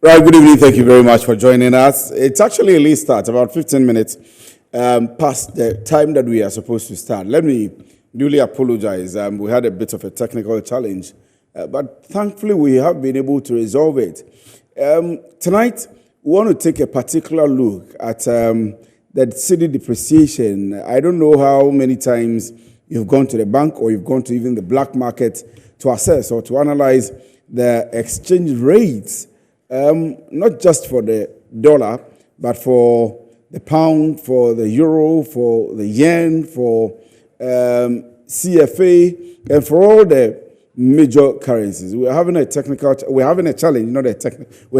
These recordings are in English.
Right, good evening. Thank you very much for joining us. It's actually a late start, about 15 minutes past the time that we are supposed to start. Let me duly apologize. We had a bit of a technical challenge, but thankfully we have been able to resolve it. Tonight, we want to take a particular look at the Cedi depreciation. I don't know how many times you've gone to the bank or you've gone to even the black market to assess or to analyze the exchange rates. Not just for the dollar, but for the pound, for the euro, for the yen, for CFA, and for all the major currencies. We're having a challenge, we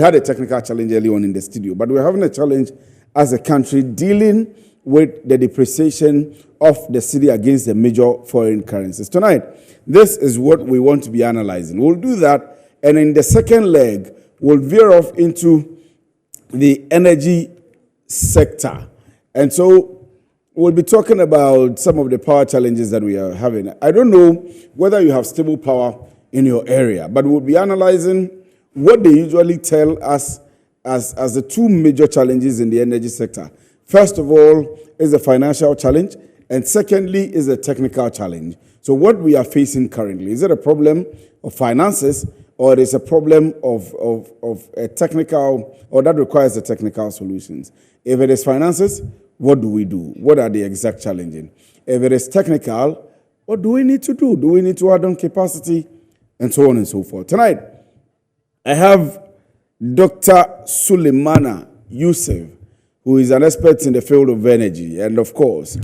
had a technical challenge early on in the studio, but we're having a challenge as a country dealing with the depreciation of the cedi against the major foreign currencies. Tonight, this is what we want to be analyzing. We'll do that, and in the second leg, we'll veer off into the energy sector. And so we'll be talking about some of the power challenges that we are having. I don't know whether you have stable power in your area, but we'll be analyzing what they usually tell us as the two major challenges in the energy sector. First of all is the financial challenge, and secondly is the technical challenge. So what we are facing currently, is it a problem of finances, or it is a problem of a technical, or that requires a technical solutions? If it is finances, what do we do? What are the exact challenges? If it is technical, what do we need to do? Do we need to add on capacity? And so on and so forth. Tonight, I have Dr. Suleimana Yusuf, who is an expert in the field of energy and, of course,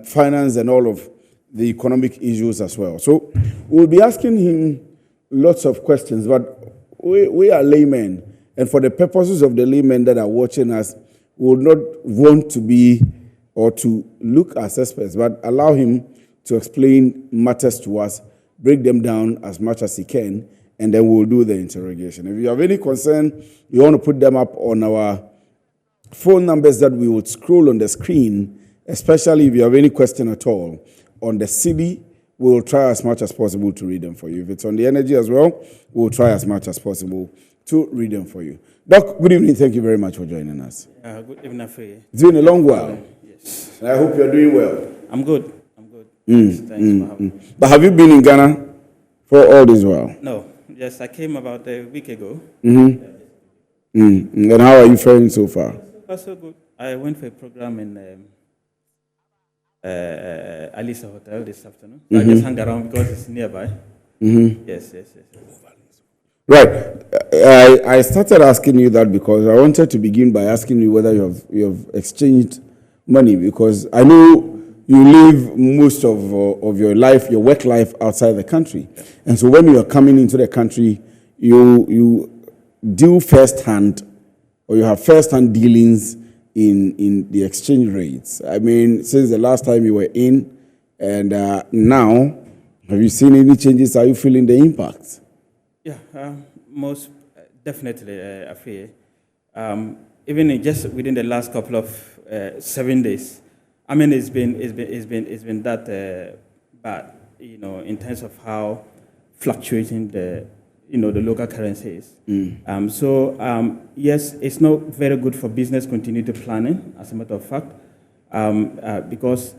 finance and all of the economic issues as well. So we'll be asking him lots of questions, but we are laymen, and for the purposes of the laymen that are watching us, we would not want to be or to look as experts, but allow him to explain matters to us, break them down as much as he can, and then we'll do the interrogation. If you have any concern, you want to put them up on our phone numbers that we would scroll on the screen, especially if you have any question at all on the cedi. We'll try as much as possible to read them for you. If it's on the energy as well, we'll try as much as possible to read them for you. Doc, good evening. Thank you very much for joining us. Good evening, Afri. It's been a long while. Yes. And I hope you're doing well. I'm good. Thanks for having me. But have you been in Ghana for all this while? No. Yes, I came about a week ago. And how are you faring so far? Also good. I went for a program in Alisa Hotel this afternoon. So I just hung around because it's nearby. Yes. Right. I started asking you that because I wanted to begin by asking you whether you have exchanged money, because I know you live most of your life, your work life, outside the country. Yeah. And so when you are coming into the country, you deal firsthand, or you have first-hand dealings in the exchange rates. I mean, since the last time you were in, and now, have you seen any changes? Are you feeling the impact? Yeah, most definitely, Afri. Even just within the last couple of 7 days, I mean, it's been that bad, in terms of how fluctuating the local currency is. Yes, it's not very good for business continuity planning, as a matter of fact, because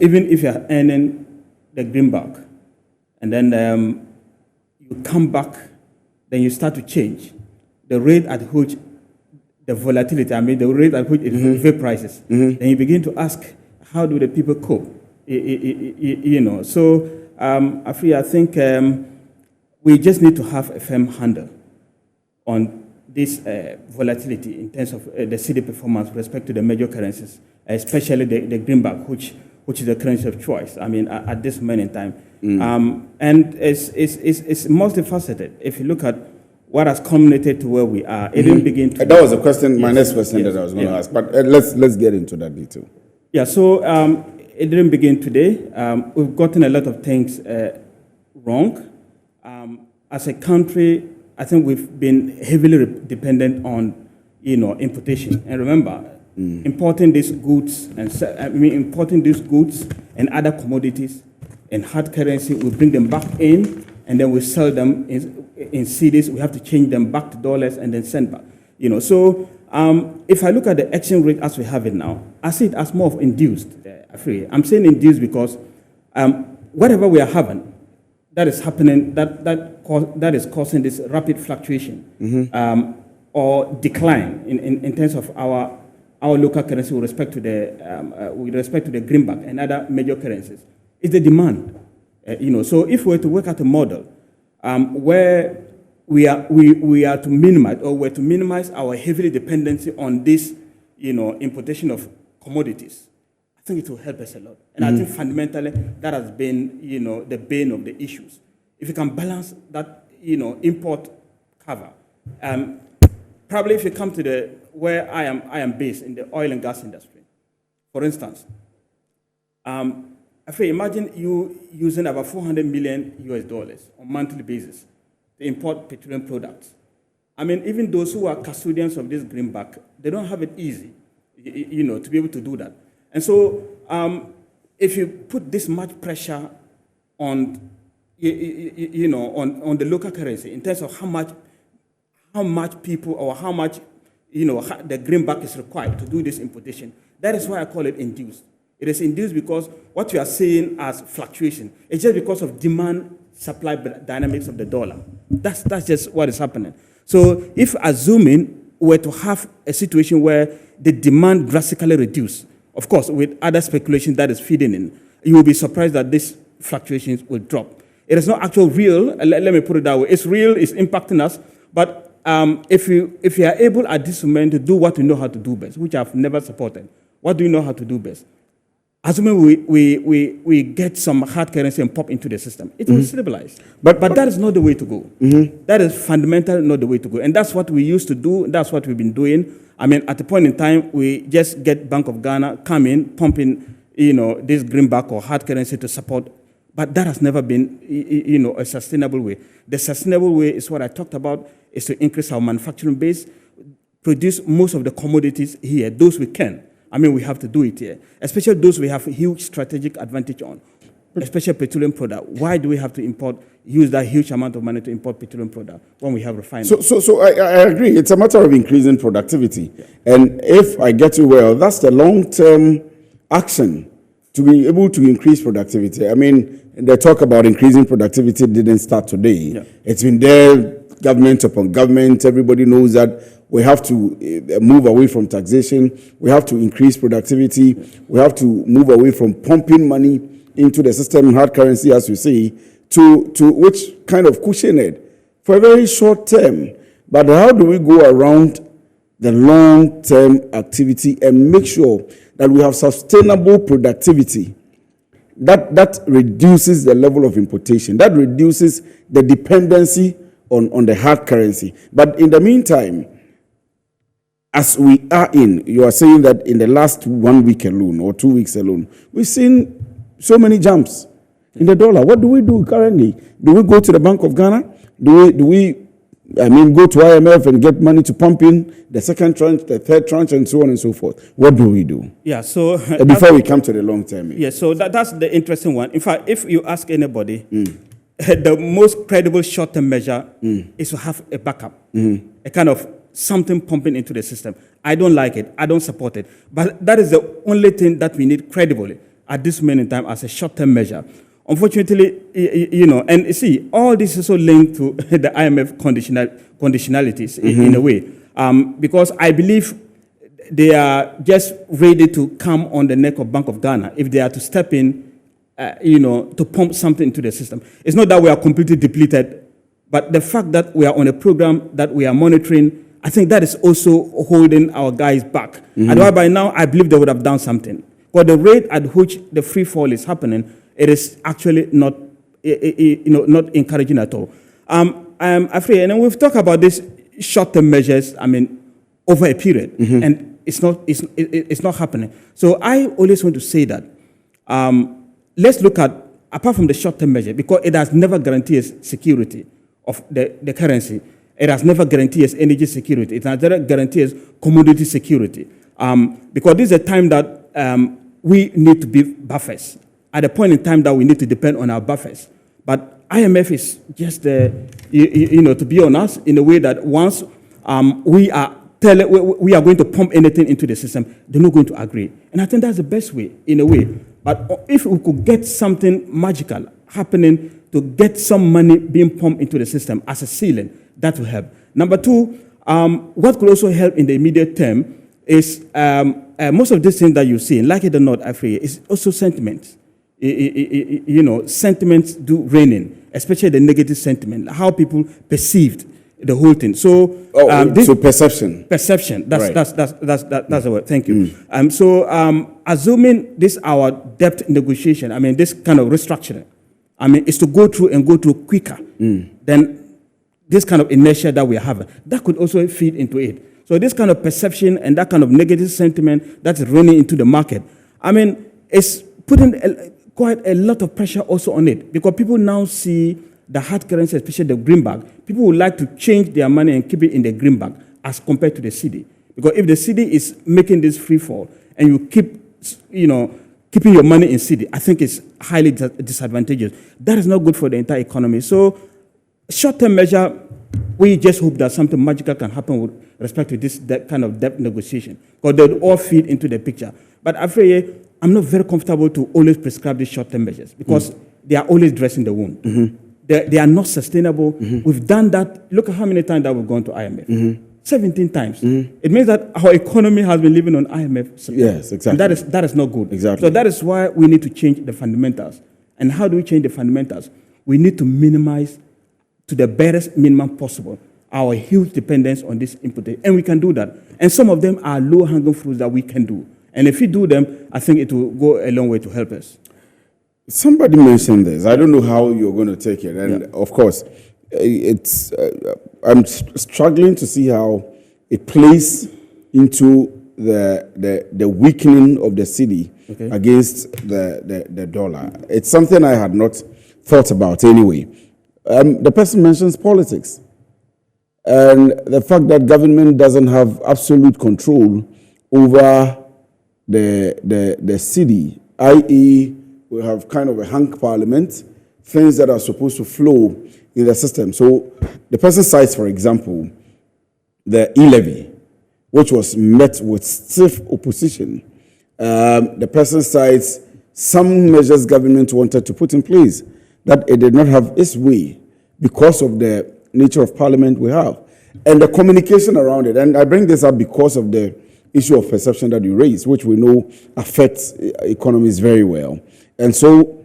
even if you're earning the greenback, and then you come back, then you start to change the rate at which the volatility, the rate at which it prices, then you begin to ask, how do the people cope? So Afri, I think we just need to have a firm handle on this volatility in terms of the cedi performance with respect to the major currencies, especially the greenback, which is the currency of choice. I mean, at this moment in time, and it's multifaceted. If you look at what has culminated to where we are, it didn't begin to. That was a question, my next question that I was going to ask. But let's get into that detail. Yeah. So it didn't begin today. We've gotten a lot of things wrong. As a country, I think we've been heavily dependent on, importation. And remember, importing these goods and other commodities and hard currency, we bring them back in and then we sell them in cedis. We have to change them back to dollars and then send back. So if I look at the exchange rate as we have it now, I see it as more of induced. I'm saying induced because whatever we are having, that is happening, that is causing this rapid fluctuation or decline in terms of our local currency with respect to the greenback and other major currencies. It's the demand. So if we were to work out a model where we are to minimize our heavy dependency on this, importation of commodities, I think it will help us a lot. And I think fundamentally that has been, the bane of the issues. If you can balance that, import cover, probably if you come to where I am based in the oil and gas industry, for instance, imagine you using about $400 million US on a monthly basis to import petroleum products. Even those who are custodians of this greenback, they don't have it easy, to be able to do that. And so, if you put this much pressure on, on the local currency in terms of how much people or how much, the greenback is required to do this importation, that is why I call it induced. It is induced because what you are seeing as fluctuation is just because of demand-supply dynamics of the dollar. That's just what is happening. So if assuming we're to have a situation where the demand drastically reduced, of course, with other speculation that is feeding in, you will be surprised that these fluctuations will drop. It is not actual real, let me put it that way. It's real, it's impacting us, but if you are able at this moment to do what we know how to do best, which I've never supported, what do you know how to do best? Assuming we get some hard currency and pop into the system, it will stabilize. But that is not the way to go. That is fundamentally not the way to go. And that's what we used to do. That's what we've been doing. At the point in time, we just get Bank of Ghana come in, pumping, this greenback or hard currency to support. But that has never been, a sustainable way. The sustainable way is what I talked about, is to increase our manufacturing base, produce most of the commodities here, those we can. We have to do it here, especially those we have a huge strategic advantage on, especially petroleum product. Why do we have to use that huge amount of money to import petroleum product when we have refineries? So I agree. It's a matter of increasing productivity. Yeah. And if I get you well, that's the long-term action to be able to increase productivity. The talk about increasing productivity didn't start today. Yeah. It's been there, government upon government. Everybody knows that we have to move away from taxation. We have to increase productivity. We have to move away from pumping money into the system, hard currency, as you say, to which kind of cushion it for a very short term. But how do we go around the long-term activity and make sure that we have sustainable productivity that reduces the level of importation, that reduces the dependency on the hard currency? But in the meantime, as we are you are saying that in the last 1 week alone or 2 weeks alone, we've seen so many jumps in the dollar. What do we do currently? Do we go to the Bank of Ghana? Do we go to IMF and get money to pump in the second tranche, the third tranche, and so on and so forth? What do we do? Yeah, so... before we come to the long term. Yeah, so that's the interesting one. In fact, if you ask anybody, the most credible short-term measure is to have a backup, a kind of something pumping into the system. I don't like it. I don't support it. But that is the only thing that we need credibly at this moment in time as a short-term measure. Unfortunately, and you see, all this is also linked to the IMF conditionalities in a way, because I believe they are just ready to come on the neck of Bank of Ghana if they are to step in, to pump something into the system. It's not that we are completely depleted, but the fact that we are on a program that we are monitoring, I think that is also holding our guys back. Otherwise, by now, I believe they would have done something. But the rate at which the free fall is happening, it is actually not, not encouraging at all. I'm afraid, and we've talked about these short-term measures, over a period, and it's not happening. So I always want to say that, let's look at, apart from the short-term measure, because it has never guaranteed us security of the currency. It has never guaranteed us energy security. It has never guaranteed us commodity security. Because this is a time that we need to be buffers. At a point in time that we need to depend on our buffers. But IMF is just, to be on us in a way that once we are going to pump anything into the system, they're not going to agree. And I think that's the best way, in a way. But if we could get something magical happening to get some money being pumped into the system as a ceiling, that will help. Number two, what could also help in the immediate term is most of these things that you see, like it or not, Africa, is also sentiments. Sentiments do reign in, especially the negative sentiment, how people perceived the whole thing. So, perception. Perception. That's the word. Thank you. Mm. Assuming this our debt negotiation, this kind of restructuring, is to go through quicker than this kind of inertia that we are having. That could also feed into it. So this kind of perception and that kind of negative sentiment that's running into the market, it's putting quite a lot of pressure also on it, because people now see the hard currency, especially the greenback. People would like to change their money and keep it in the greenback as compared to the cedi. Because if the cedi is making this free fall and you keep, keeping your money in cedi, I think it's highly disadvantageous. That is not good for the entire economy. So, short-term measure, we just hope that something magical can happen with respect to that kind of debt negotiation, because they all feed into the picture. But after I'm not very comfortable to always prescribe these short-term measures, because they are always dressing the wound. Mm-hmm. They are not sustainable. Mm-hmm. We've done that. Look at how many times that we've gone to IMF. Mm-hmm. 17 times. Mm-hmm. It means that our economy has been living on IMF support. Yes, exactly. And that is not good. Exactly. So that is why we need to change the fundamentals. And how do we change the fundamentals? We need to minimize to the barest minimum possible our huge dependence on this input. And we can do that. And some of them are low-hanging fruits that we can do. And if we do them, I think it will go a long way to help us. Somebody mentioned this. I don't know how you're going to take it. And of course, it's I'm struggling to see how it plays into the weakening of the cedi against the dollar. It's something I had not thought about anyway. The person mentions politics and the fact that government doesn't have absolute control over the cedi, i.e., we have kind of a hunk parliament, things that are supposed to flow in the system. So the person cites, for example, the e-levy, which was met with stiff opposition. The person cites some measures government wanted to put in place that it did not have its way because of the nature of parliament we have. And the communication around it, and I bring this up because of the issue of perception that you raised, which we know affects economies very well. And so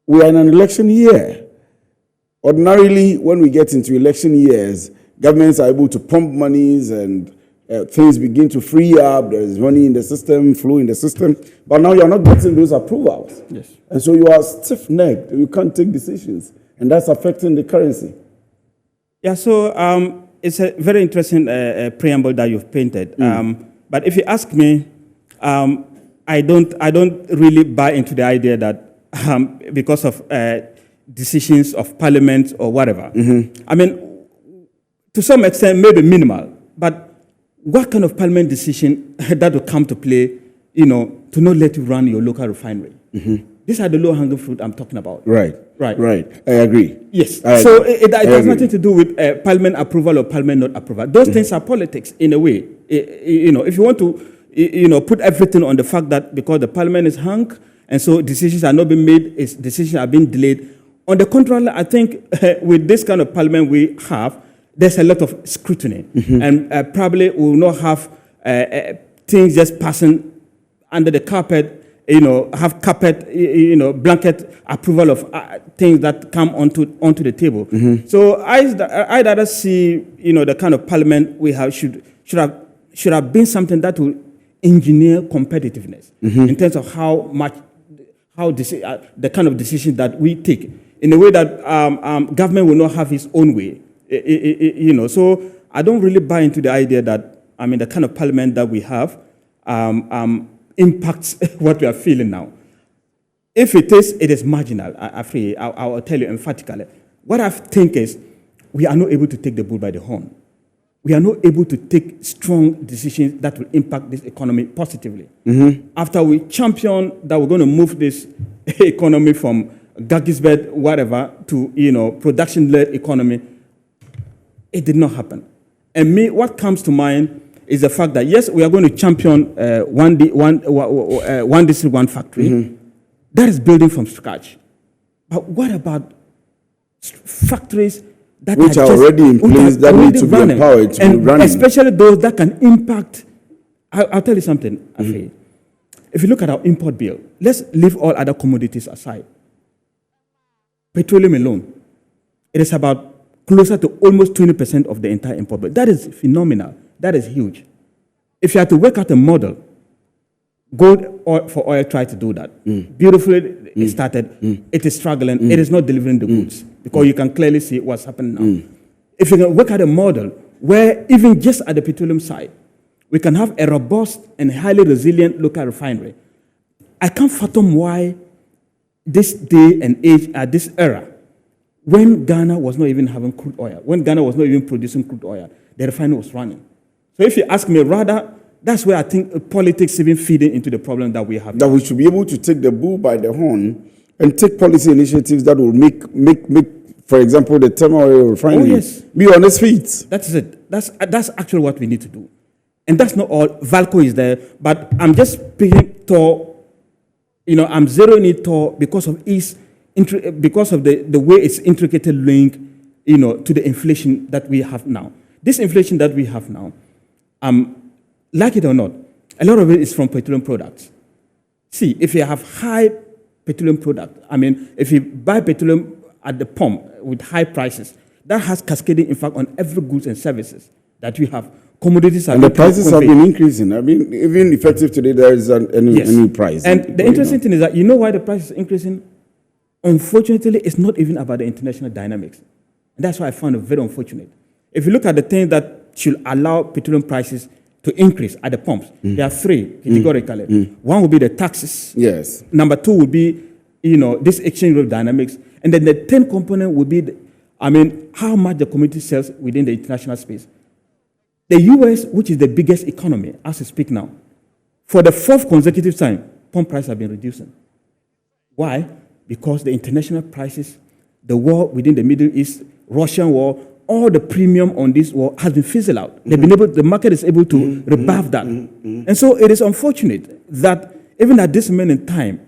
we are in an election year. Ordinarily, when we get into election years, governments are able to pump monies and things begin to free up. There is money in the system, flow in the system. But now you're not getting those approvals. Yes. And so you are stiff-necked. You can't take decisions. And that's affecting the currency. Yeah, so it's a very interesting preamble that you've painted. But if you ask me, I don't really buy into the idea that because of decisions of parliament or whatever. To some extent, maybe minimal. But what kind of parliament decision that will come to play, to not let you run your local refinery? These are the low-hanging fruit I'm talking about. Right. I agree. Yes. So it has nothing to do with parliament approval or parliament not approval. Those things are politics in a way. If you want to, put everything on the fact that because the parliament is hung and so decisions are not being made, decisions are being delayed. On the contrary, I think with this kind of parliament we have, there's a lot of scrutiny, and probably we will not have things just passing under the carpet. Have carpet, blanket approval of things that come onto the table. So I rather see, the kind of parliament we have should have been something that will engineer competitiveness in terms of the kind of decisions that we take in a way that government will not have its own way. So I don't really buy into the idea that the kind of parliament that we have impacts what we are feeling now. If it is marginal. I will tell you emphatically. What I think is we are not able to take the bull by the horn. We are not able to take strong decisions that will impact this economy positively. After we champion that we're going to move this economy from Gaggisbed, whatever, to production-led economy. It did not happen. And what comes to mind is the fact that yes, we are going to champion one district, one factory. That is building from scratch. But what about factories that which are already in place, that need to be empowered to be running? Especially those that can impact. I'll tell you something, Afi. If you look at our import bill, let's leave all other commodities aside. Petroleum alone, it is about closer to almost 20% of the entire import bill. That is phenomenal. That is huge. If you had to work out a model, gold for oil tried to do that. Beautifully it started. It is struggling. It is not delivering the goods because you can clearly see what's happening now. If you can work out a model where even just at the petroleum side, we can have a robust and highly resilient local refinery. I can't fathom why this day and age, at this era, when Ghana was not even having crude oil, when Ghana was not even producing crude oil, the refinery was running. So if you ask me, rather, that's where I think politics even feeding into the problem that we have. That we should be able to take the bull by the horn and take policy initiatives that will make for example, the thermal oil refinery be on its feet. That's it. That's actually what we need to do. And that's not all. Valco is there, but I'm just picking Tor. I'm zeroing it Tor because of the way it's intricately linked, to the inflation that we have now. This inflation that we have now, like it or not, a lot of it is from petroleum products. See, if you have high petroleum product, if you buy petroleum at the pump with high prices, that has cascading impact on every goods and services that you have. Commodities are and the prices have been increasing. Even effective today, there is a new price. And the interesting thing is that you know why the price is increasing? Unfortunately, it's not even about the international dynamics. And that's why I found it very unfortunate. If you look at the things that should allow petroleum prices to increase at the pumps, there are three categorically. One would be the taxes. Yes. Number two would be, this exchange rate dynamics. And then the 10th component would be, how much the commodity sells within the international space. The U.S., which is the biggest economy as we speak now, for the fourth consecutive time, pump prices have been reducing. Why? Because the international prices, the war within the Middle East, Russian war, all the premium on this war has been fizzled out. They've been the market is able to rebuff that. And so it is unfortunate that even at this moment in time,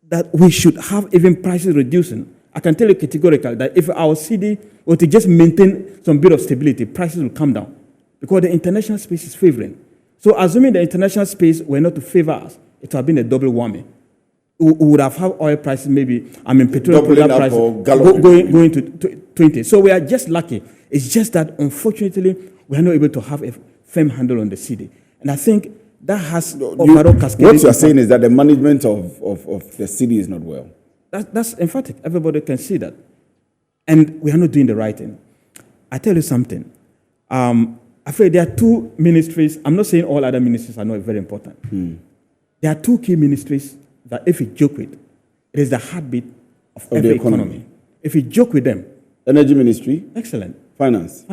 that we should have even prices reducing. I can tell you categorically that if our cedi were to just maintain some bit of stability, prices will come down because the international space is favoring. So assuming the international space were not to favor us, it would have been a double whammy. We would have had oil prices petroleum product prices going to 20. So we are just lucky. It's just that, unfortunately, we are not able to have a firm handle on the cedi. And I think that has overall cascaded. What you are saying is that the management of the cedi is not well. That's emphatic. Everybody can see that. And we are not doing the right thing. I tell you something. I'm afraid there are two ministries. I'm not saying all other ministries are not very important. There are two key ministries that if you joke with, it is the heartbeat of every economy. If you joke with them. Energy Ministry. Excellent. Finance.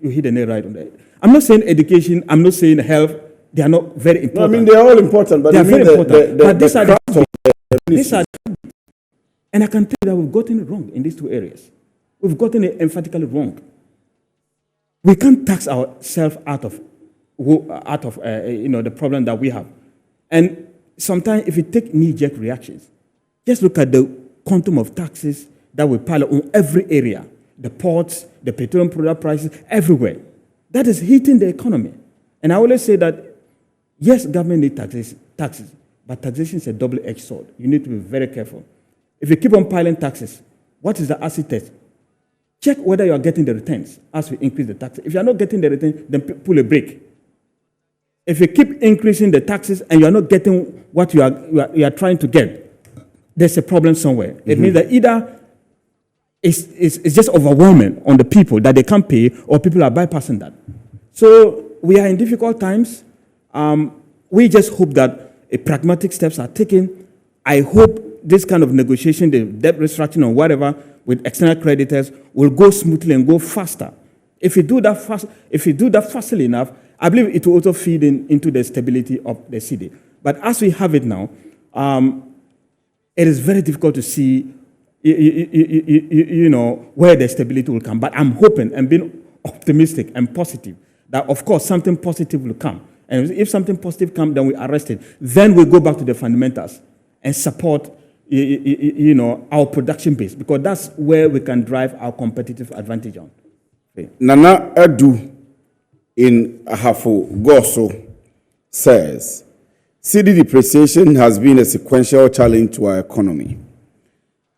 You hit the nail right on that. I'm not saying education. I'm not saying health. They are not very important. No, they are all important, but they are very important. But these are these are. And I can tell you that we've gotten it wrong in these two areas. We've gotten it emphatically wrong. We can't tax ourselves out of the problem that we have. And sometimes if you take knee-jerk reactions, just look at the quantum of taxes that we pile on every area, the ports, the petroleum product prices, everywhere. That is hitting the economy. And I always say that, yes, government needs taxes, but taxation is a double-edged sword. You need to be very careful. If you keep on piling taxes, what is the acid test? Check whether you are getting the returns as we increase the taxes. If you are not getting the return, then pull a brake. If you keep increasing the taxes and you are not getting what you are trying to get, there's a problem somewhere. It means that either it's just overwhelming on the people that they can't pay, or people are bypassing that. So we are in difficult times. We just hope that pragmatic steps are taken. I hope this kind of negotiation, the debt restructuring or whatever, with external creditors will go smoothly and go faster. If you do that fastly enough, I believe it will also feed into the stability of the cedi. But as we have it now, it is very difficult to see where the stability will come. But I'm hoping and being optimistic and positive that, of course, something positive will come. And if something positive comes, then we arrest it. Then we go back to the fundamentals and support, our production base, because that's where we can drive our competitive advantage on. Okay. Nana Adu in Ahafo Goso says, Cedi depreciation has been a sequential challenge to our economy.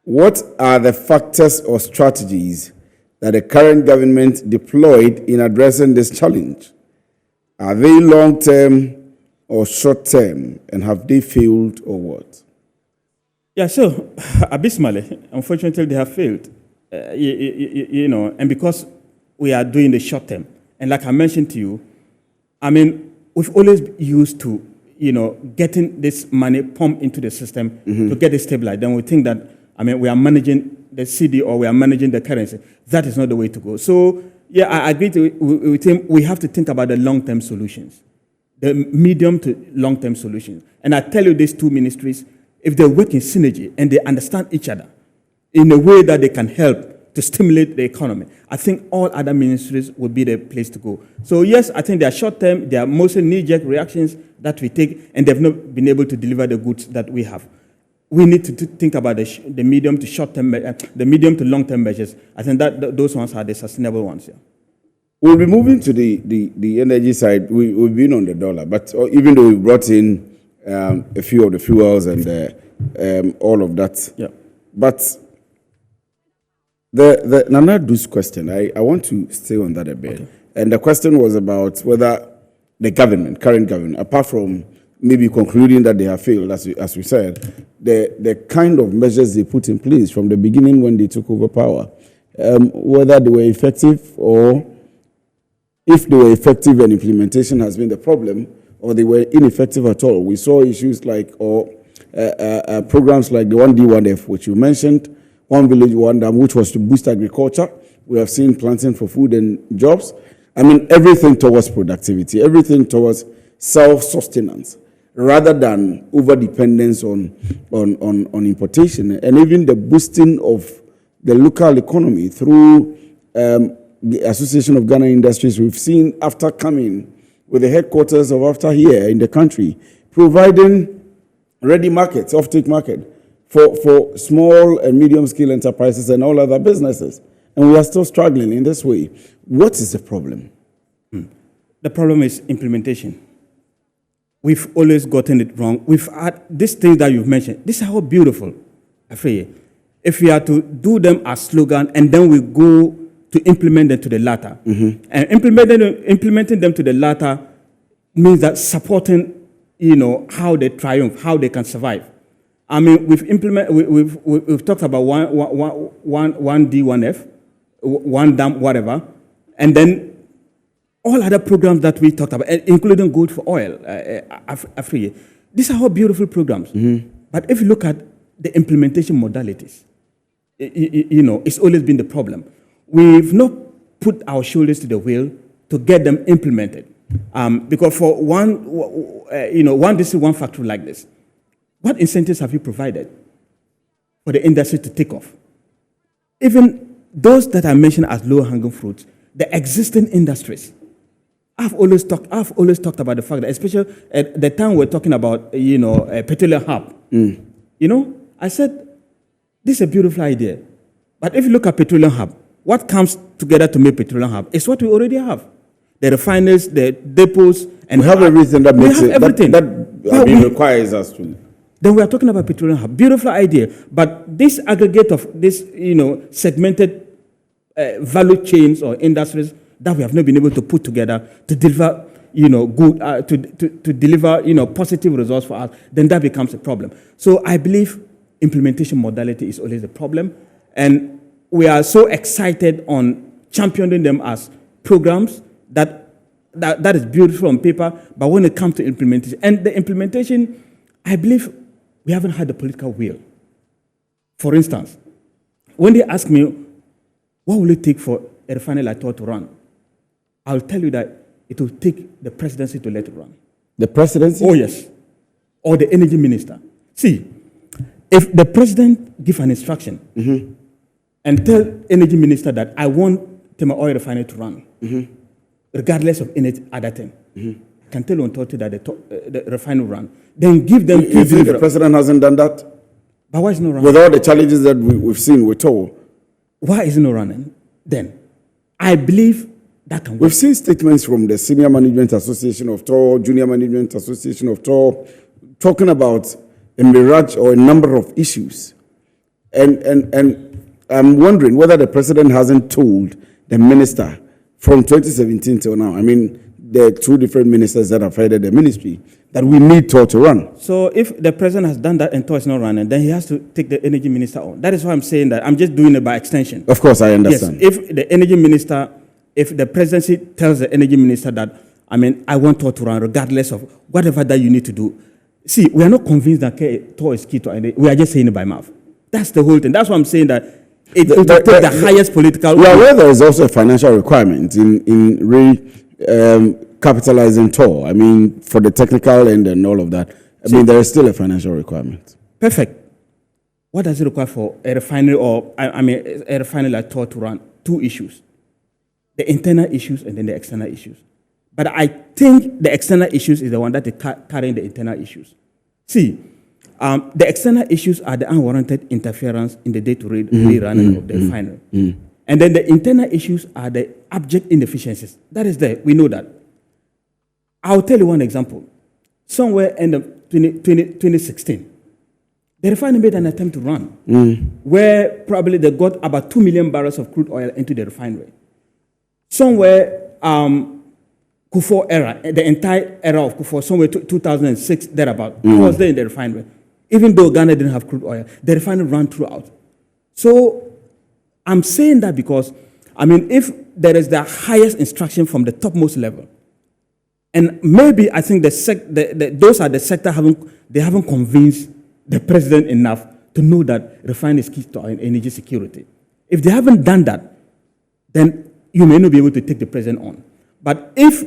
What are the factors or strategies that the current government deployed in addressing this challenge? Are they long-term or short-term, and have they failed or what? Yeah, so abysmally, unfortunately, they have failed. And because we are doing the short-term, and like I mentioned to you, I mean, we've always used to, getting this money pumped into the system to get it stabilized. Then we think that, we are managing the Cedi or we are managing the currency. That is not the way to go. So, yeah, I agree with him. We have to think about the long-term solutions, the medium to long-term solutions. And I tell you, these two ministries, if they work in synergy and they understand each other in a way that they can help to stimulate the economy, I think all other ministries would be the place to go. So, yes, I think they are short-term. They are mostly knee-jerk reactions that we take, and they've not been able to deliver the goods that we have. We need to think about the medium to short-term, the medium to long-term measures. I think that those ones are the sustainable ones. Yeah. We'll be moving to the energy side. We've been on the dollar, but even though we brought in a few of the fuels and all of that, yeah. But the Nana Du's question, I want to stay on that a bit. Okay. And the question was about whether the current government, apart from maybe concluding that they have failed, as we said, the kind of measures they put in place from the beginning when they took over power, whether they were effective, or if they were effective and implementation has been the problem, or they were ineffective at all. We saw issues like, programs like the 1D, 1F, which you mentioned, One Village, One Dam, which was to boost agriculture. We have seen planting for food and jobs. Everything towards productivity, everything towards self-sustenance, rather than over-dependence on importation, and even the boosting of the local economy through the Association of Ghana Industries. We've seen after coming with the headquarters of after here in the country, providing ready markets, off-take market for small and medium-scale enterprises and all other businesses. And we are still struggling in this way. What is the problem? The problem is implementation. We've always gotten it wrong. We've had these things that you've mentioned. These are all beautiful. If we are to do them as slogan and then we go to implement them to the latter, and implementing them to the latter means that supporting, how they triumph, how they can survive. We've talked about one D, one F, one dam, whatever, and then all other programs that we talked about, including Gold for Oil, Africa. These are all beautiful programs. But if you look at the implementation modalities, it's always been the problem. We've not put our shoulders to the wheel to get them implemented. Because for one district, one factory like this, what incentives have you provided for the industry to take off? Even those that are mentioned as low-hanging fruits, the existing industries. I've always talked about the fact that, especially at the time we're talking about, a petroleum hub. I said, this is a beautiful idea. But if you look at petroleum hub, what comes together to make petroleum hub is what we already have. The refiners, the depots, and we have everything that makes it. Everything. That requires us to. Then we are talking about petroleum hub. Beautiful idea. But this aggregate of this, segmented value chains or industries that we have not been able to put together to deliver, good, to deliver, positive results for us, then that becomes a problem. So I believe implementation modality is always a problem. And we are so excited on championing them as programs that is beautiful on paper, but when it comes to implementation, and the implementation, I believe we haven't had the political will. For instance, when they ask me, what will it take for a refinery like Total to run? I'll tell you that it will take the presidency to let it run. The presidency? Oh, yes. Or the energy minister. See, if the president give an instruction and tell energy minister that I want Tema Oil Refinery to run, regardless of any other thing, can tell on authority that the refinery run, then give them. You think the president hasn't done that? But why is it not running? With all the challenges that we've seen with toll. Why is it not running? Then, I believe that can work. We've seen statements from the Senior Management Association of Toll, Junior Management Association of Toll, talking about a mirage or a number of issues. And I'm wondering whether the president hasn't told the minister from 2017 till now, I mean, there are two different ministers that have headed the ministry, that we need toll to run. So if the president has done that and toll is not running, then he has to take the energy minister on. That is why I'm saying that. I'm just doing it by extension. Of course, I understand. Yes, if the energy minister, if the presidency tells the energy minister that, I mean, I want toll to run regardless of whatever that you need to do. See, we are not convinced that toll is key to energy. We are just saying it by mouth. That's the whole thing. That's why I'm saying that it will take the highest political... We are aware there is also a financial requirement in capitalizing toll. I mean, for the technical end and all of that. I mean, there is still a financial requirement. Perfect. What does it require for a refinery or, a refinery like toll to run? Two issues. The internal issues and then the external issues. But I think the external issues is the one that is carrying the internal issues. See, the external issues are the unwarranted interference in the day-to-day running of the refinery. And then the internal issues are the abject inefficiencies. That is there. We know that. I'll tell you one example. Somewhere in the 2016, the refinery made an attempt to run, where probably they got about 2 million barrels of crude oil into the refinery. Somewhere, Kufuor era, the entire era of Kufuor, somewhere 2006, thereabout, I was there in the refinery. Even though Ghana didn't have crude oil, the refinery ran throughout. So I'm saying that because, I mean, if there is the highest instruction from the topmost level, and maybe I think those are the sector they haven't convinced the president enough to know that refining is key to our energy security. If they haven't done that, then you may not be able to take the president on. But if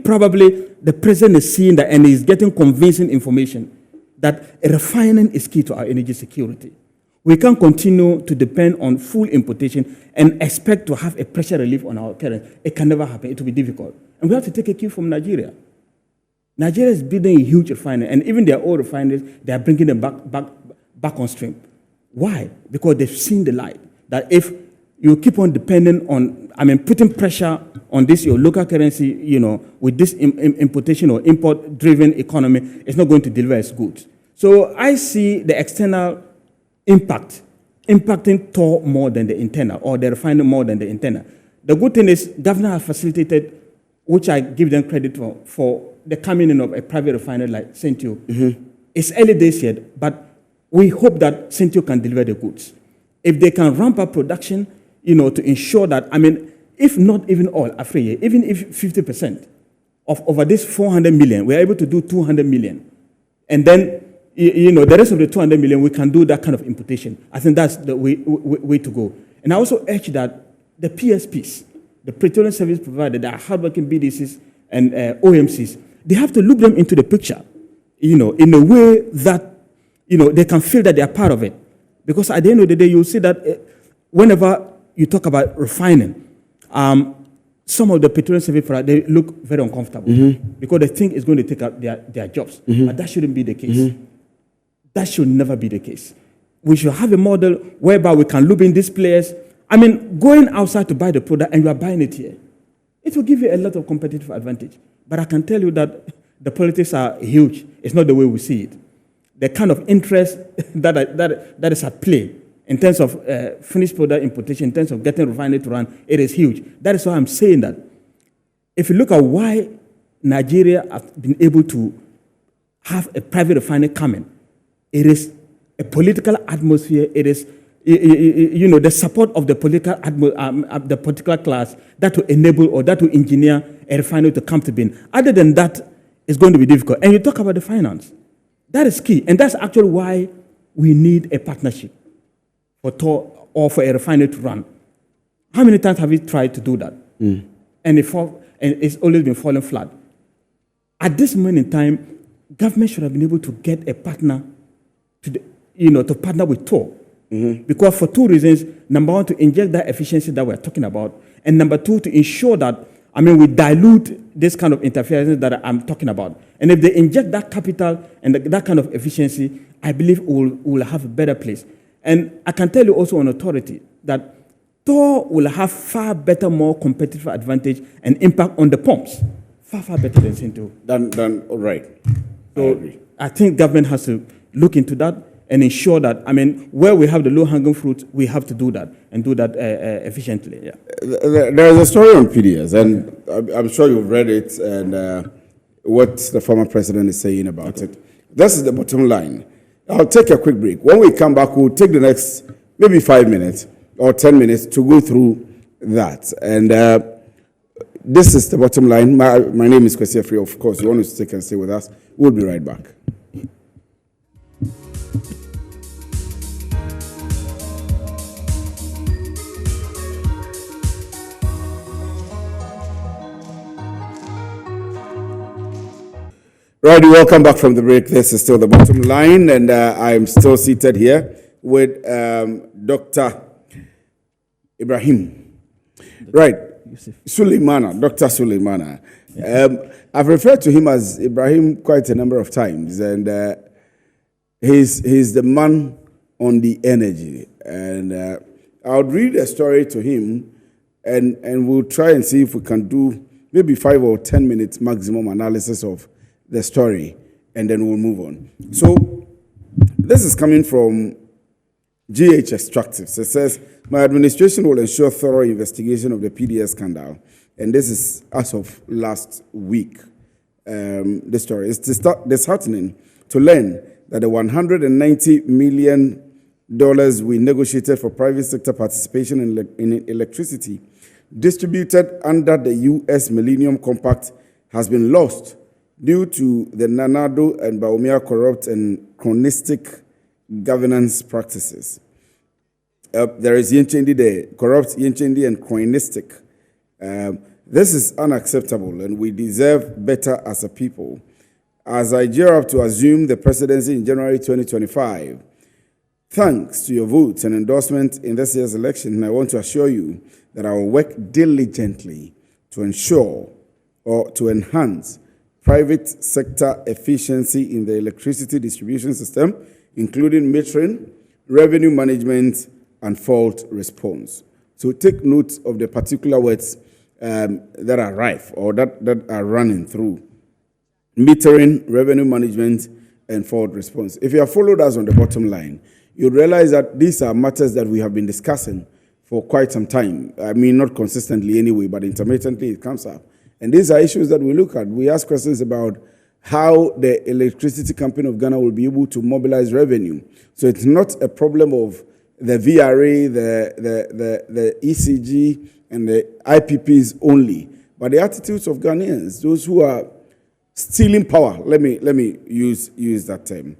probably the president is seeing that and is getting convincing information that refining is key to our energy security, we can't continue to depend on full importation and expect to have a pressure relief on our currency. It can never happen. It will be difficult. And we have to take a cue from Nigeria. Nigeria is building a huge refinery, and even their old refineries, they are bringing them back on stream. Why? Because they've seen the light. That if you keep on depending on, putting pressure on this, your local currency, with this importation or import-driven economy, it's not going to deliver its goods. So I see the external impacting toll more than the internal, or the refinery more than the internal. The good thing is, government has facilitated, which I give them credit for the coming in of a private refinery like Sentio. It's early days yet, but we hope that Sentio can deliver the goods. If they can ramp up production, to ensure that, if not even all, even if 50% of over this 400 million, we're able to do 200 million. And then, the rest of the 200 million, we can do that kind of importation. I think that's the way to go. And I also urge that the PSPs, the petroleum service providers, the hardworking BDCs and OMCs, they have to look them into the picture, in a way that, they can feel that they are part of it. Because at the end of the day, you'll see that whenever you talk about refining, some of the petroleum service providers, they look very uncomfortable because they think it's going to take up their jobs. But that shouldn't be the case. That should never be the case. We should have a model whereby we can loop in these players. Going outside to buy the product and you are buying it here, it will give you a lot of competitive advantage. But I can tell you that the politics are huge. It's not the way we see it. The kind of interest that is at play in terms of finished product importation, in terms of getting refinery to run, it is huge. That is why I'm saying that if you look at why Nigeria has been able to have a private refinery coming, it is a political atmosphere. It is, the support of the political class that will enable or that will engineer a refinery to come to being. Other than that, it's going to be difficult. And you talk about the finance. That is key. And that's actually why we need a partnership for toll or for a refinery to run. How many times have we tried to do that? And it's always been falling flat. At this moment in time, government should have been able to get a partner to partner with Tor. Because for two reasons: number one, to inject that efficiency that we're talking about, and number two, to ensure that we dilute this kind of interference that I'm talking about. And if they inject that capital and that kind of efficiency, I believe we'll have a better place. And I can tell you also on authority that Tor will have far better, more competitive advantage and impact on the pumps, far better than Cinto. Than all right. So I think government has to look into that and ensure that, where we have the low-hanging fruit, we have to do that and do that efficiently. Yeah. There is a story on PDS, and I'm sure you've read it, and what the former president is saying about it. This is the bottom line. I'll take a quick break. When we come back, we'll take the next maybe 5 minutes or 10 minutes to go through that. And this is the bottom line. My name is Kwesi Free. Of course, you want to stick and stay with us. We'll be right back. Right, welcome back from the break. This is still the bottom line, and I'm still seated here with Dr. Ibrahim. Right, Suleimana, Dr. Suleimana. I've referred to him as Ibrahim quite a number of times, and he's the man on the energy. And I'll read a story to him, and we'll try and see if we can do maybe 5 or 10 minutes maximum analysis of the story, and then we'll move on. So this is coming from GH Extractives. It says, my administration will ensure thorough investigation of the PDS scandal. And this is as of last week. The story is disheartening to learn that the $190 million we negotiated for private sector participation in electricity distributed under the U.S. Millennium Compact has been lost due to the Nanado and Baumia corrupt and chronistic governance practices. There is Yenchendi there, corrupt Yenchendi and chronistic. This is unacceptable, and we deserve better as a people. As I gear up to assume the presidency in January 2025, thanks to your votes and endorsement in this year's election, I want to assure you that I will work diligently to ensure or to enhance private sector efficiency in the electricity distribution system, including metering, revenue management, and fault response. So take note of the particular words that are rife or that are running through. Metering, revenue management, and fault response. If you have followed us on the bottom line, you'll realize that these are matters that we have been discussing for quite some time. Not consistently anyway, but intermittently it comes up. And these are issues that we look at. We ask questions about how the Electricity Company of Ghana will be able to mobilize revenue. So it's not a problem of the VRA, the ECG, and the IPPs only, but the attitudes of Ghanaians, those who are stealing power. Let me use that term.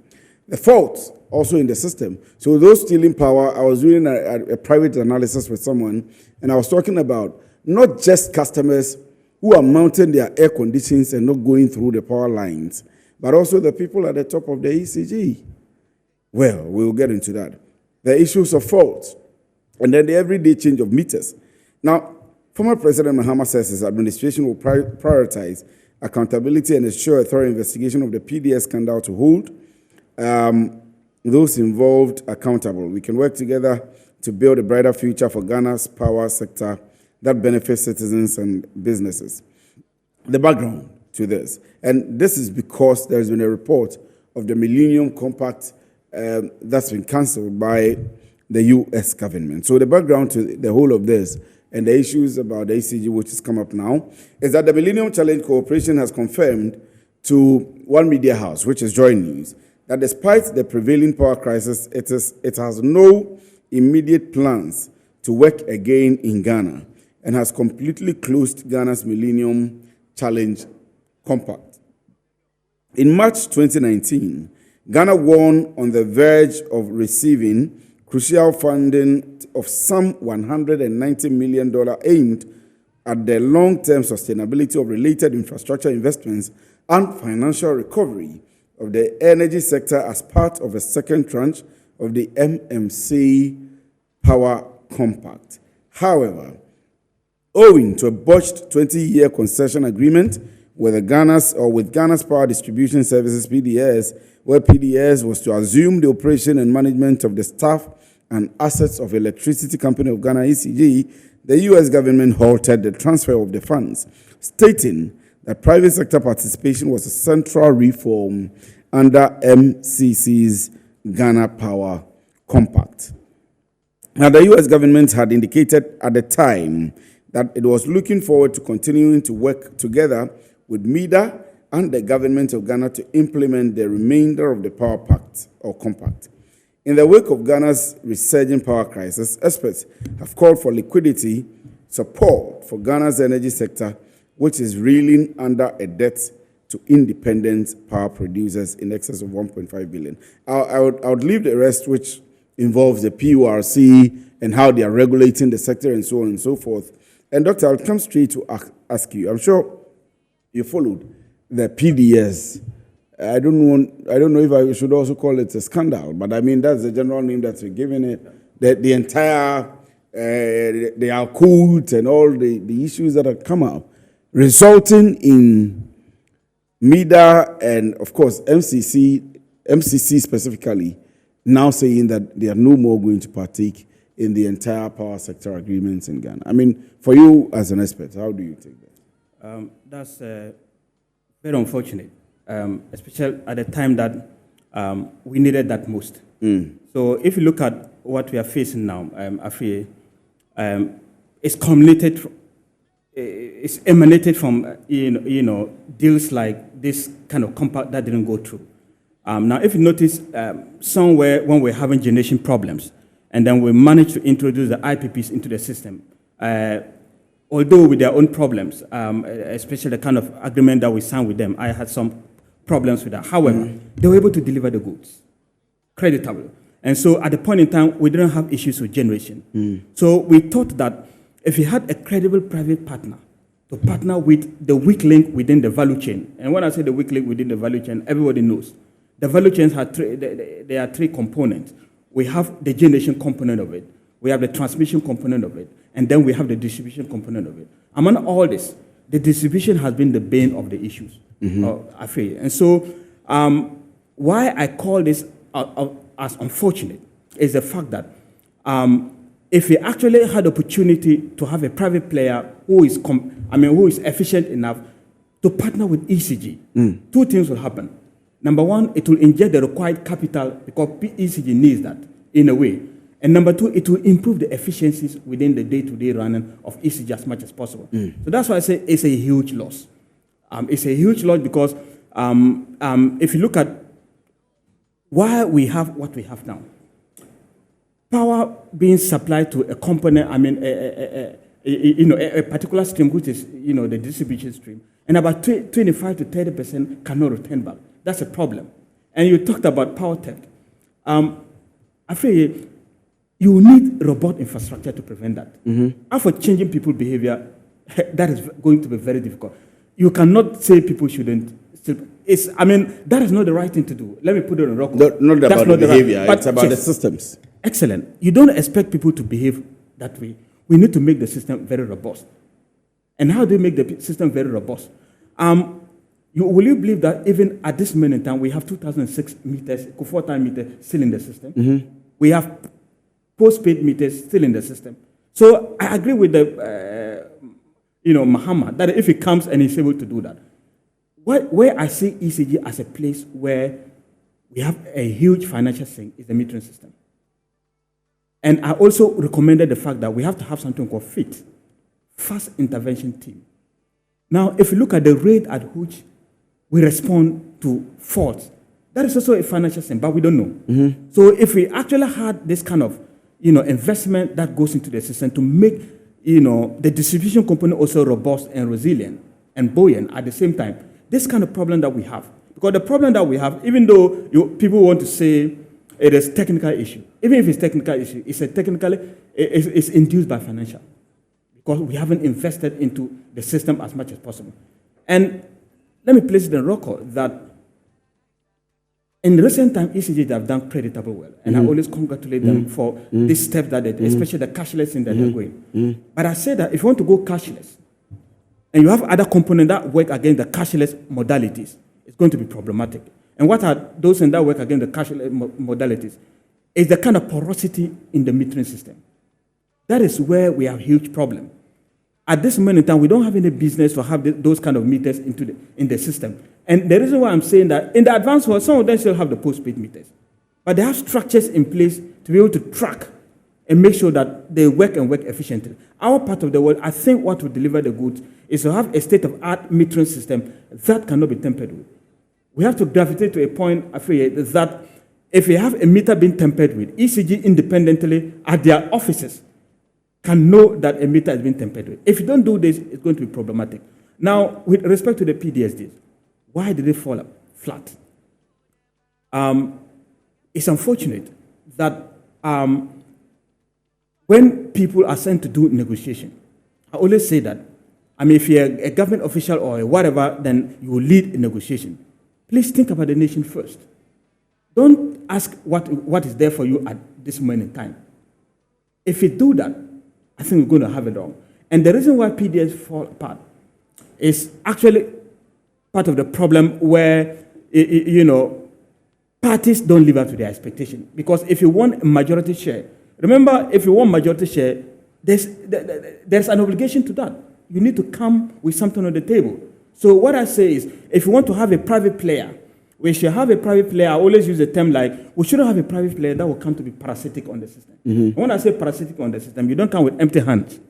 The faults also in the system. So those stealing power, I was doing a private analysis with someone, and I was talking about not just customers who are mounting their air conditions and not going through the power lines, but also the people at the top of the ECG. Well, we'll get into that. The issues of faults, and then the everyday change of meters. Now, former President Mahama says his administration will prioritize accountability and ensure a thorough investigation of the PDS scandal to hold those involved accountable. We can work together to build a brighter future for Ghana's power sector that benefits citizens and businesses. The background to this, and this is because there's been a report of the Millennium Compact that's been cancelled by the U.S. government. So the background to the whole of this and the issues about the ECG, which has come up now, is that the Millennium Challenge Corporation has confirmed to one media house, which is Joy News, that despite the prevailing power crisis, it has no immediate plans to work again in Ghana and has completely closed Ghana's Millennium Challenge Compact. In March 2019, Ghana was on the verge of receiving crucial funding of some $190 million aimed at the long-term sustainability of related infrastructure investments and financial recovery of the energy sector as part of a second tranche of the MMC Power Compact. However, owing to a botched 20-year concession agreement with Ghana's Power Distribution Services (PDS), where PDS was to assume the operation and management of the staff and assets of Electricity Company of Ghana (ECG), the U.S. government halted the transfer of the funds, stating that private sector participation was a central reform under MCC's Ghana Power Compact. Now, the U.S. government had indicated at the time that it was looking forward to continuing to work together with MEDA and the government of Ghana to implement the remainder of the Power Pact or Compact. In the wake of Ghana's resurging power crisis, experts have called for liquidity support for Ghana's energy sector, which is reeling under a debt to independent power producers in excess of 1.5 billion. I would leave the rest, which involves the PURC and how they are regulating the sector and so on and so forth. And Doctor, I'll come straight to ask you. I'm sure you followed the PDS. I don't know if I should also call it a scandal, but I mean that's the general name that we're giving it. The entire the occult and all the issues that have come up, resulting in MEDA and of course MCC specifically now saying that they are no more going to partake in the entire power sector agreements in Ghana. I mean, for you as an expert, how do you take that? That's very unfortunate, especially at the time that we needed that most. So if you look at what we are facing now, I feel it's culminated, it's emanated from deals like this kind of compact that didn't go through. Now, if you notice, somewhere when we're having generation problems, and then we managed to introduce the IPPs into the system, although with their own problems, especially the kind of agreement that we signed with them, I had some problems with that. However, they were able to deliver the goods, creditable. And so at the point in time, we didn't have issues with generation. So we thought that if you had a credible private partner to partner with the weak link within the value chain, and when I say the weak link within the value chain, everybody knows. The value chains have there are three components. We have the generation component of it, we have the transmission component of it, and then we have the distribution component of it. Among all this, the distribution has been the bane of the issues, I feel. And so why I call this as unfortunate is the fact that if we actually had the opportunity to have a private player who is efficient enough to partner with ECG, two things will happen. Number one, it will inject the required capital because ECG needs that in a way. And number two, it will improve the efficiencies within the day-to-day running of ECG as much as possible. So that's why I say it's a huge loss. It's a huge loss because if you look at why we have what we have now, power being supplied to a component, a particular stream, which is the distribution stream, and about 25 to 30% cannot return back. That's a problem. And you talked about power theft. I feel you need robust infrastructure to prevent that. And for changing people's behavior, that is going to be very difficult. You cannot say people shouldn't. That is not the right thing to do. Let me put it on record. Not about the behavior, it's about the systems. Excellent. You don't expect people to behave that way. We need to make the system very robust. And how do you make the system very robust? Will you believe that even at this moment in time, we have 2006 meters, 4-time meters still in the system? We have postpaid meters still in the system. So I agree with the, Muhammad, that if he comes and he's able to do that, where I see ECG as a place where we have a huge financial thing is the metering system. And I also recommended the fact that we have to have something called FIT, Fast Intervention Team. Now, if you look at the rate at which we respond to faults, that is also a financial thing, but we don't know. So if we actually had this kind of, investment that goes into the system to make, the distribution component also robust and resilient and buoyant at the same time, this kind of problem that we have, because the problem that we have, even though people want to say it is technical issue, even if it's technical issue, it's induced by financial, because we haven't invested into the system as much as possible. And let me place it in record that In recent time, ECG have done creditable well, and I always congratulate them for this step that they, especially the cashless thing that they're going. But I say that if you want to go cashless, and you have other components that work against the cashless modalities, it's going to be problematic. And what are those that work against the cashless modalities? Is the kind of porosity in the metering system. That is where we have a huge problem. At this moment in time, we don't have any business to have those kind of meters in the system. And the reason why I'm saying that, in the advanced world, some of them still have the postpaid meters. But they have structures in place to be able to track and make sure that they work and work efficiently. Our part of the world, I think what will deliver the goods is to have a state-of-art metering system that cannot be tampered with. We have to gravitate to a point, I feel, that if you have a meter being tampered with, ECG independently at their offices can know that a meter has been tampered with. If you don't do this, it's going to be problematic. Now, with respect to the PDSDs, why did they fall flat? It's unfortunate that when people are sent to do negotiation, I always say that, if you're a government official or whatever, then you will lead a negotiation. Please think about the nation first. Don't ask what is there for you at this moment in time. If you do that, I think we're going to have it wrong. And the reason why PDS fall apart is actually part of the problem where, parties don't live up to their expectation. Because if you want a majority share, remember, if you want majority share, there's an obligation to that. You need to come with something on the table. So what I say is, if you want to have a private player, we should have a private player. I always use a term like, we shouldn't have a private player that will come to be parasitic on the system. And when I say parasitic on the system, you don't come with empty hands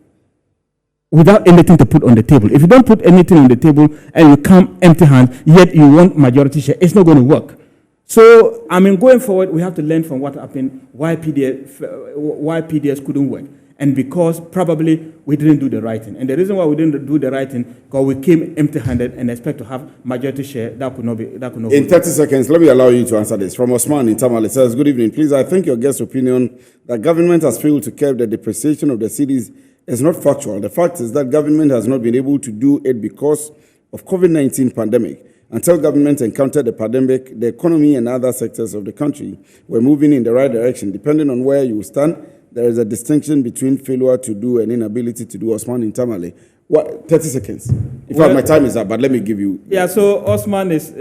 without anything to put on the table. If you don't put anything on the table and you come empty handed, yet you want majority share, it's not going to work. So, going forward, we have to learn from what happened, why PDS couldn't work. And because probably we didn't do the right thing. And the reason why we didn't do the right thing, because we came empty-handed and expect to have majority share, that could not be. In 30 seconds, let me allow you to answer this. From Osman in Tamale says, good evening. Please, I think your guest's opinion that government has failed to curb the depreciation of the cities is not factual. The fact is that government has not been able to do it because of COVID-19 pandemic. Until government encountered the pandemic, the economy and other sectors of the country were moving in the right direction. Depending on where you stand, there is a distinction between failure to do and inability to do. Osman in Tamale. 30 seconds. In fact, my time is up, but let me give you. Yeah, so Osman is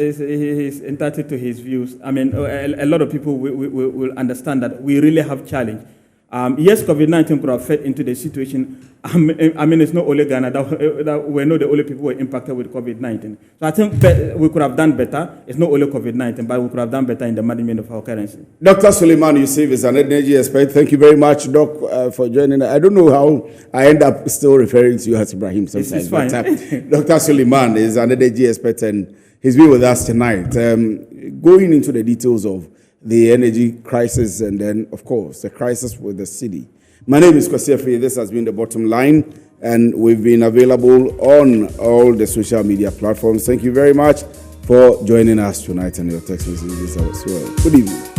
entitled to his views. A lot of people will understand that we really have challenge. Yes, COVID-19 could have fed into the situation. It's not only Ghana that we're not the only people who were impacted with COVID-19. So I think we could have done better. It's not only COVID-19, but we could have done better in the management of our currency. Dr. Suleiman Yusuf is an energy expert. Thank you very much, Doc, for joining. I don't know how I end up still referring to you as Ibrahim sometimes. It's fine. Dr. Suleiman is an energy expert, and he's been with us tonight. Going into the details of the energy crisis and then, of course, the crisis with the city. My name is Kwasi. This has been The Bottom Line, and we've been available on all the social media platforms. Thank you very much for joining us tonight and your text messages as well. Good evening.